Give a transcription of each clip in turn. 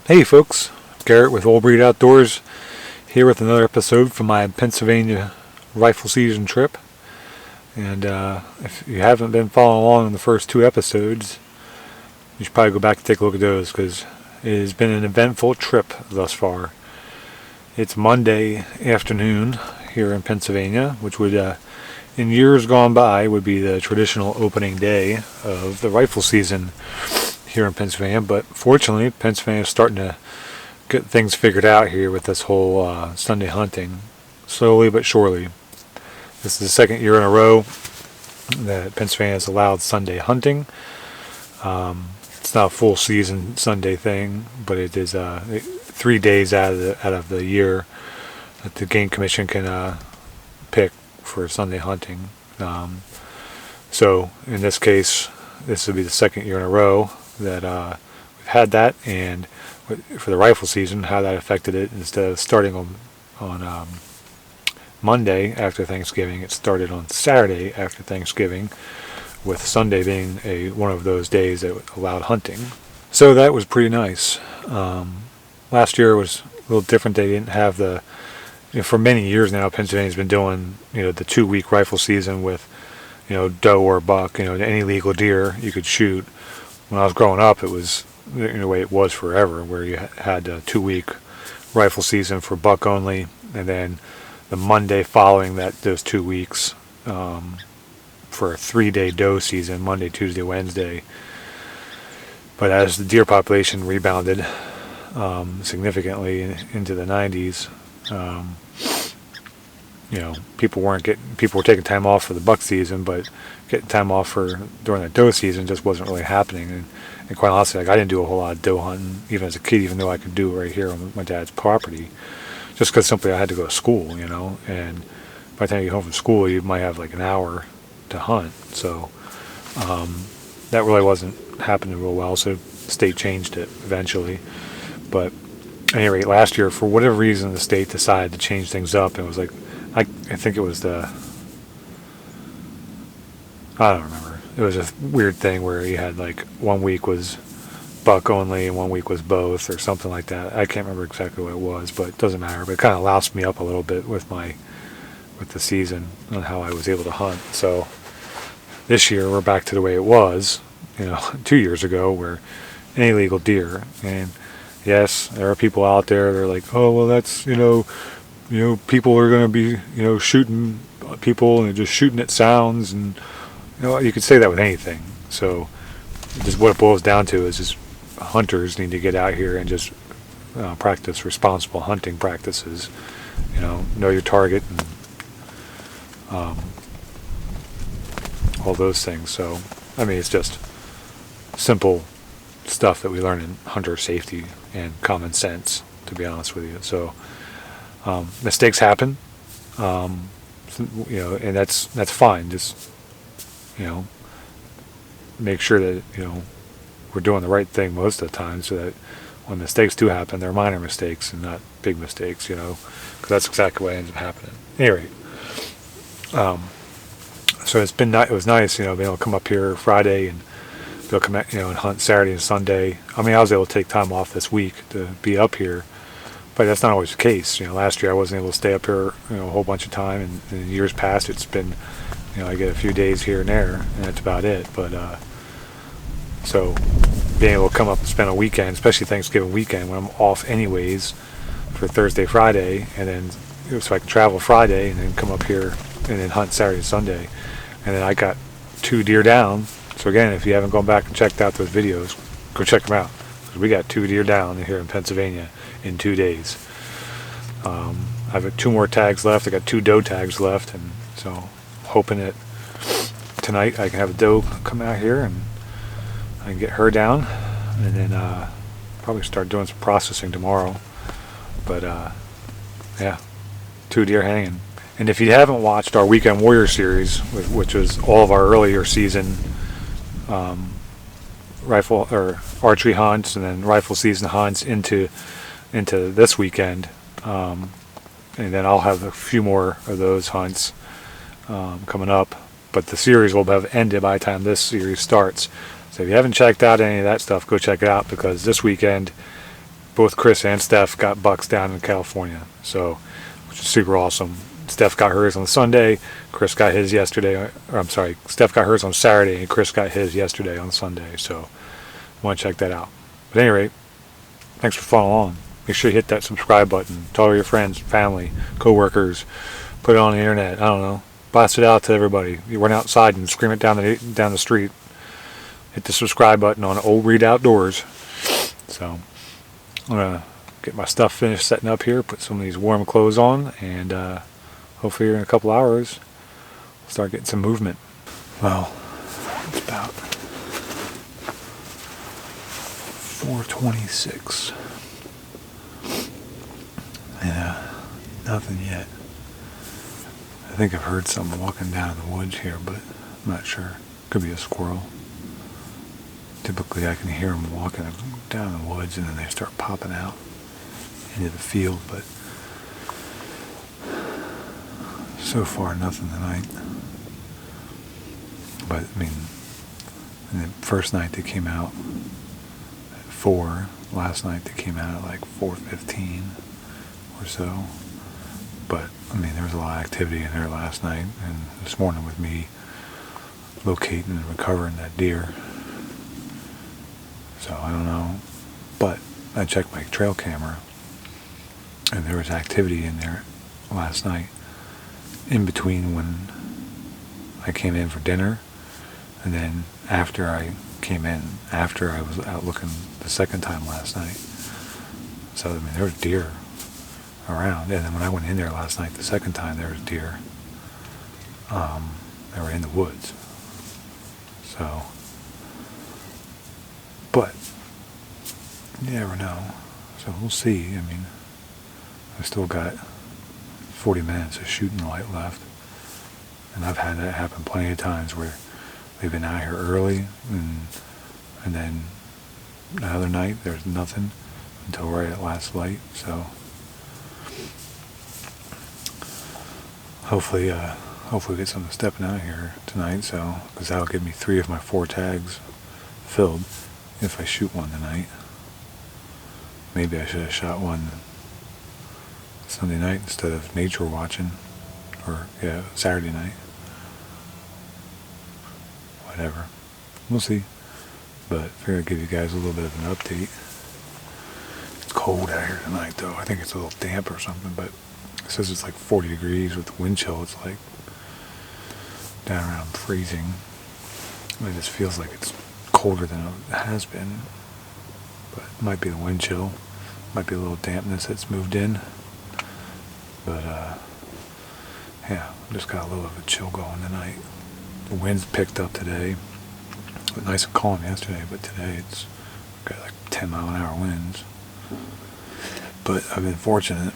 Hey folks, Garrett with Old Breed Outdoors here with another episode from my Pennsylvania rifle season trip. And if you haven't been following along in the first two episodes, you should probably go back and take a look at those because it has been an eventful trip thus far. It's Monday afternoon here in Pennsylvania, which would, in years gone by, would be the traditional opening day of the rifle season here in Pennsylvania, but fortunately Pennsylvania is starting to get things figured out here with this whole Sunday hunting, slowly but surely. This is the second year in a row that Pennsylvania has allowed Sunday hunting. It's not a full season Sunday thing, but it is 3 days out of the year that the Game Commission can pick for Sunday hunting. So in this case, this will be the second year in a row that we've had that, and for the rifle season, how that affected it. Instead of starting on Monday after Thanksgiving, it started on Saturday after Thanksgiving, with Sunday being one of those days that allowed hunting. So that was pretty nice. Last year was a little different. They didn't have for many years now, Pennsylvania's been doing the 2-week rifle season with doe or buck, any legal deer you could shoot. When I was growing up, it was the way it was forever, where you had a 2-week rifle season for buck only, and then the Monday following those 2 weeks for a 3-day doe season, Monday, Tuesday, Wednesday. But as the deer population rebounded significantly into the 90s, people were taking time off for the buck season, but getting time off during the doe season just wasn't really happening. And quite honestly, I didn't do a whole lot of doe hunting even as a kid, even though I could do it right here on my dad's property, just because simply I had to go to school, and by the time you get home from school, you might have like an hour to hunt. So that really wasn't happening real well. So the state changed it eventually. But at any rate, last year, for whatever reason, the state decided to change things up. And it was like, I think it was I don't remember. It was a weird thing where you had like 1 week was buck only and 1 week was both or something like that. I can't remember exactly what it was, but it doesn't matter. But it kind of loused me up a little bit with the season on how I was able to hunt. So this year we're back to the way it was, 2 years ago, where any legal deer. And yes, there are people out there that are like, oh well, that's people are going to be shooting people and just shooting at sounds, and you could say that with anything. So just what it boils down to is just hunters need to get out here and just practice responsible hunting practices. Know your target and all those things. So it's just simple stuff that we learn in hunter safety and common sense, to be honest with you. So mistakes happen, and that's fine. Just make sure that we're doing the right thing most of the time, so that when mistakes do happen, they're minor mistakes and not big mistakes. Because that's exactly what ends up happening. Anyway, so it was nice, being able to come up here Friday and be able to come out, and hunt Saturday and Sunday. I was able to take time off this week to be up here, but that's not always the case. Last year I wasn't able to stay up here, a whole bunch of time, and in years past it's been, I get a few days here and there, and that's about it. But so being able to come up and spend a weekend, especially Thanksgiving weekend when I'm off anyways for Thursday, Friday, and then so I can travel Friday and then come up here and then hunt Saturday and Sunday, and then I got 2 deer down. So again, if you haven't gone back and checked out those videos, go check them out, because we got 2 deer down here in Pennsylvania in 2 days. I've got 2 more tags left. I got 2 doe tags left, and so hoping that tonight I can have a doe come out here and I can get her down, and then probably start doing some processing tomorrow. But yeah, 2 deer hanging. And if you haven't watched our Weekend Warrior series, which was all of our earlier season rifle or archery hunts and then rifle season hunts into this weekend, and then I'll have a few more of those hunts coming up. But the series will have ended by the time this series starts. So if you haven't checked out any of that stuff, go check it out, because this weekend both Chris and Steph got bucks down in California, so which is super awesome. Steph got hers on Sunday, Chris got his yesterday, or I'm sorry, Steph got hers on Saturday, and Chris got his yesterday on Sunday, so want to check that out. But at any rate, thanks for following along. Make sure you hit that subscribe button. Tell all your friends, family, co-workers, put it on the internet, I don't know, blast it out to everybody. You run outside and scream it down the street. Hit the subscribe button on Old Breed Outdoors. So I'm going to get my stuff finished setting up here, put some of these warm clothes on, and hopefully in a couple hours we'll start getting some movement. Well, it's about 4:26. And nothing yet. I think I've heard someone walking down in the woods here, but I'm not sure. Could be a squirrel. Typically I can hear them walking down in the woods and then they start popping out into the field, but so far nothing tonight. But I mean, the first night they came out at 4. Last night they came out at like 4:15 or so. But I mean, there was a lot of activity in there last night and this morning with me locating and recovering that deer. So I don't know, but I checked my trail camera and there was activity in there last night in between when I came in for dinner and then after I came in, after I was out looking the second time last night. So I mean, there was deer around, and then when I went in there last night the second time, there was deer. They were in the woods. So, but you never know. So we'll see. I mean, I've still got 40 minutes of shooting light left, and I've had that happen plenty of times where they've been out here early, and then the other night there's nothing until right at last light. So hopefully we get something stepping out here tonight. So because that'll give me 3 of my 4 tags filled if I shoot one tonight. Maybe I should have shot one Sunday night instead of nature watching, or Saturday night. Whatever, we'll see. But I figured I'd give you guys a little bit of an update. It's cold out here tonight though. I think it's a little damp or something, but it says it's like 40 degrees with the wind chill. It's like down around freezing. It just feels like it's colder than it has been. But it might be the wind chill. Might be a little dampness that's moved in. But yeah, just got a little of a chill going tonight. The wind's picked up today. It was nice and calm yesterday, but today it's got like 10-mile-an-hour winds. But I've been fortunate.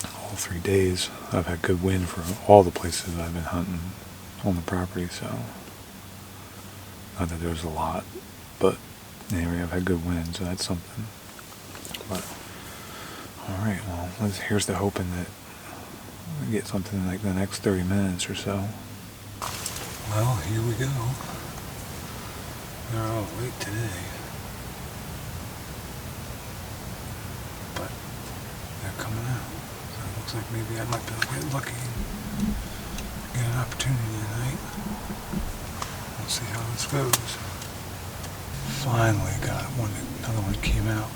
All 3 days I've had good wind for all the places I've been hunting on the property, so not that there's a lot, but anyway, I've had good wind, so that's something. But alright, well, here's to hoping that we get something like the next 30 minutes or so. Well, here we go. They're all late today, but they're coming out. So it looks like maybe I might be able to get lucky and get an opportunity tonight. We'll see how this goes. Finally got one. Another one came out.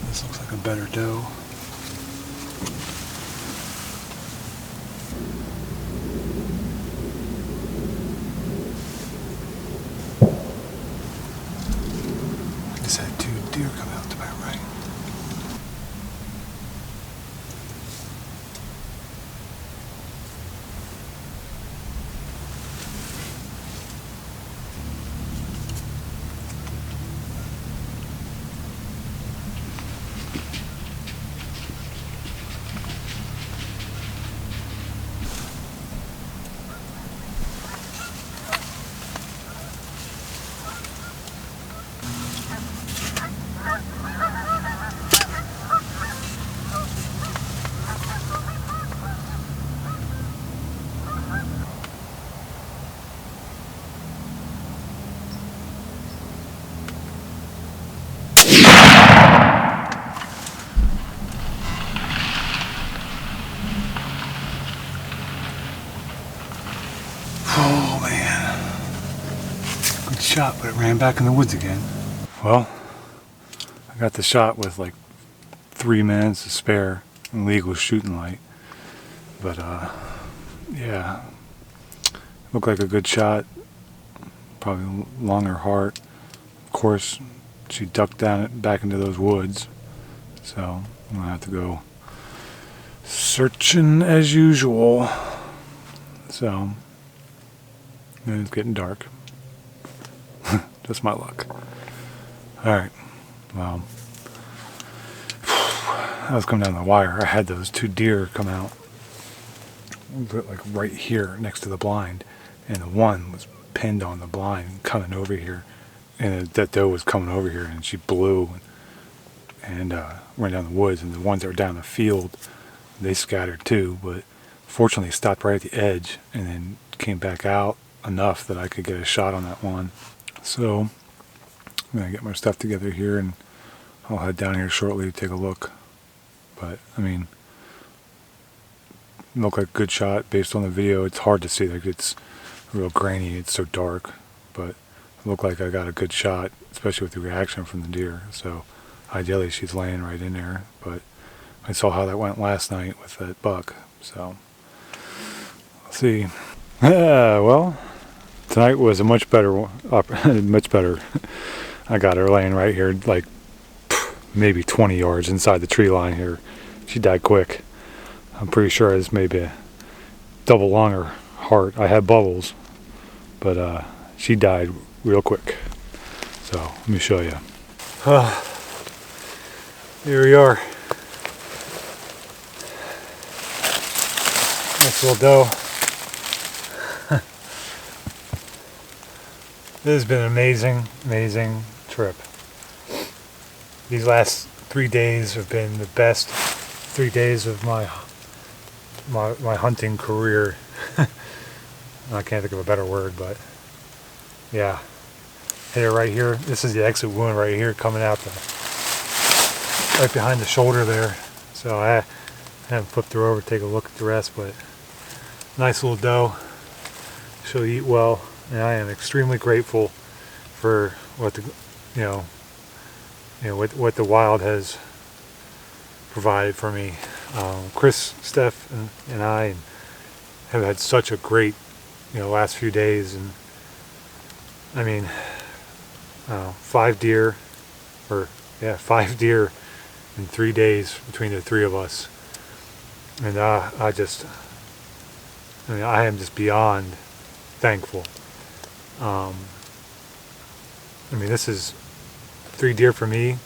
This looks like a better doe. Just had 2 deer come out to my right. Good shot, but it ran back in the woods again. Well, I got the shot with like 3 minutes to spare in legal shooting light. But yeah, looked like a good shot. Probably longer heart. Of course, she ducked down back into those woods. So I'm gonna have to go searching as usual. So, and it's getting dark. Just my luck. Alright, well, I was coming down the wire. I had those 2 deer come out, like right here next to the blind, and the one was pinned on the blind coming over here, and that doe was coming over here, and she blew and went down the woods, and the ones that were down the field, they scattered too, but fortunately stopped right at the edge and then came back out enough that I could get a shot on that one. So I'm going to get my stuff together here and I'll head down here shortly to take a look. But I mean, it looked like a good shot based on the video. It's hard to see, like it's real grainy, it's so dark, but it looked like I got a good shot, especially with the reaction from the deer. So ideally she's laying right in there, but I saw how that went last night with that buck, so let's see. Well, tonight was a much better one, much better. I got her laying right here, like maybe 20 yards inside the tree line here. She died quick. I'm pretty sure it's maybe a double longer heart. I had bubbles, but she died real quick. So let me show you. Here we are. Nice little doe. This has been an amazing trip. These last 3 days have been the best 3 days of my hunting career. I can't think of a better word, but yeah. Hit it right here. This is the exit wound right here, coming out right behind the shoulder there. So I haven't flipped her over to take a look at the rest, but nice little doe. She'll eat well, and I am extremely grateful for what the what the wild has provided for me. Chris, Steph, and I have had such a great last few days, and I mean 5 deer in 3 days between the 3 of us, and I am just beyond thankful. I mean, this is 3 deer for me.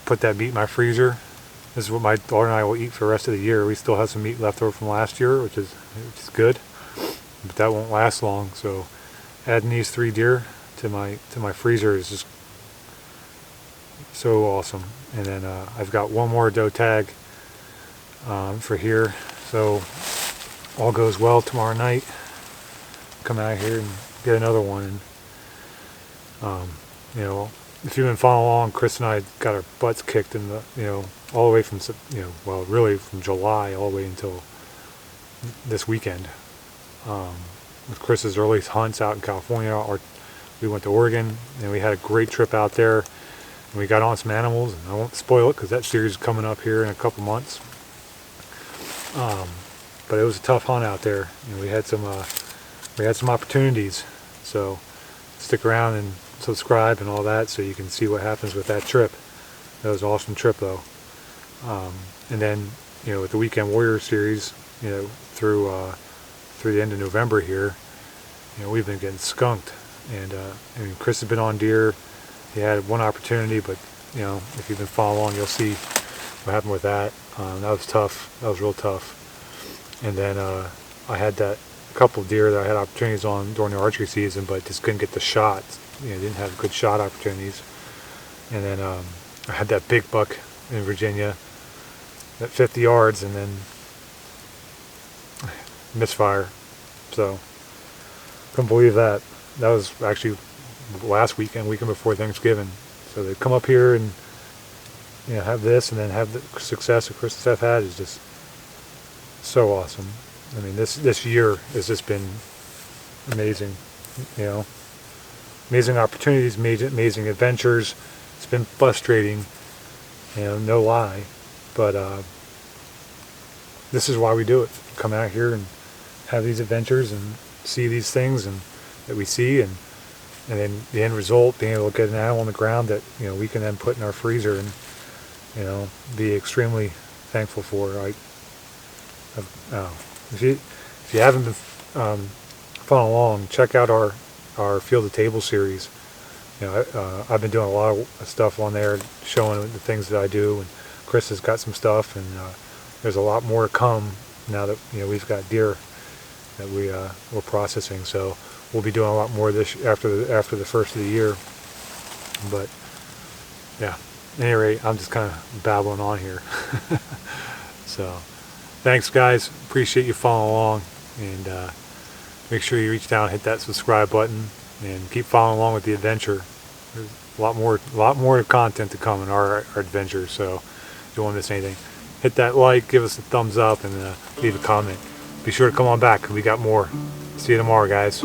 Put that meat in my freezer. This is what my daughter and I will eat for the rest of the year. We still have some meat left over from last year, which is good, but that won't last long. So adding these 3 deer to my freezer is just so awesome. And then I've got one more doe tag for here. So all goes well tomorrow night. Come out here and get another one. And if you've been following along, Chris and I got our butts kicked in the all the way from really from July all the way until this weekend. With Chris's early hunts out in California, we went to Oregon and we had a great trip out there. And we got on some animals, and I won't spoil it because that series is coming up here in a couple months. But it was a tough hunt out there, and we had some opportunities. So stick around and subscribe and all that, so you can see what happens with that trip. That was an awesome trip, though. And then with the Weekend Warrior series, through the end of November here, we've been getting skunked. And I mean, Chris has been on deer. He had one opportunity, but if you've been following along, you'll see what happened with that. That was tough. That was real tough. And then I had that couple of deer that I had opportunities on during the archery season, but just couldn't get the shots. Didn't have good shot opportunities. And then I had that big buck in Virginia at 50 yards, and then misfire. So couldn't believe that. That was actually last weekend before Thanksgiving. So they come up here and have this, and then have the success that Chris and Steph had is just so awesome. I mean, this year has just been amazing. amazing opportunities, amazing adventures. It's been frustrating, no lie, but this is why we do it. Come out here and have these adventures and see these things and that we see, and then the end result, being able to get an animal on the ground that we can then put in our freezer and be extremely thankful for. If you haven't been following along, check out our Field to Table series. I've been doing a lot of stuff on there, showing the things that I do, and Chris has got some stuff, and there's a lot more to come now that we've got deer that we're processing. So we'll be doing a lot more this after the first of the year. But yeah, at any rate, I'm just kind of babbling on here. So thanks, guys. Appreciate you following along, and make sure you reach down, hit that subscribe button, and keep following along with the adventure. There's a lot more content to come in our adventure, so if you don't want to miss anything, hit that like, give us a thumbs up, and leave a comment. Be sure to come on back, we got more. See you tomorrow, guys.